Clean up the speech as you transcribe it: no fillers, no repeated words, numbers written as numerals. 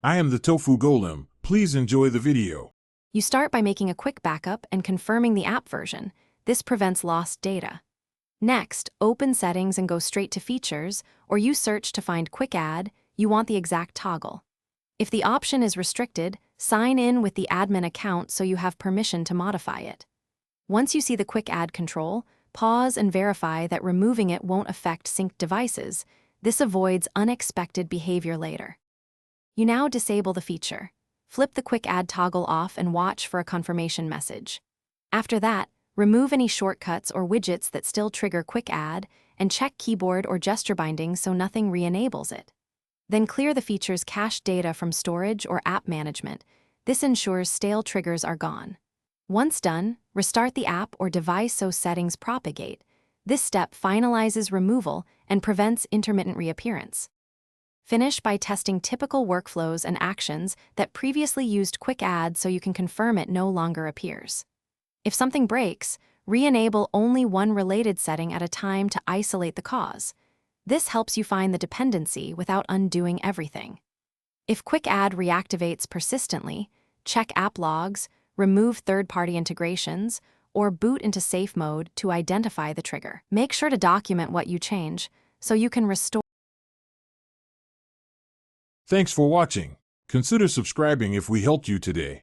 I am the Tofu Golem. Please enjoy the video. You start by making a quick backup and confirming the app version. This prevents lost data. Next, open Settings and go straight to Features, or you search to find Quick Add. You want the exact toggle. If the option is restricted, sign in with the admin account so you have permission to modify it. Once you see the Quick Add control, pause and verify that removing it won't affect synced devices. This avoids unexpected behavior later. You now disable the feature. Flip the Quick Add toggle off and watch for a confirmation message. After that, remove any shortcuts or widgets that still trigger Quick Add and check keyboard or gesture bindings so nothing re-enables it. Then clear the feature's cached data from storage or app management. This ensures stale triggers are gone. Once done, restart the app or device so settings propagate. This step finalizes removal and prevents intermittent reappearance. Finish by testing typical workflows and actions that previously used Quick Add so you can confirm it no longer appears. If something breaks, re-enable only one related setting at a time to isolate the cause. This helps you find the dependency without undoing everything. If Quick Add reactivates persistently, check app logs, remove third-party integrations, or boot into safe mode to identify the trigger. Make sure to document what you change so you can restore. Thanks for watching. Consider subscribing if we helped you today.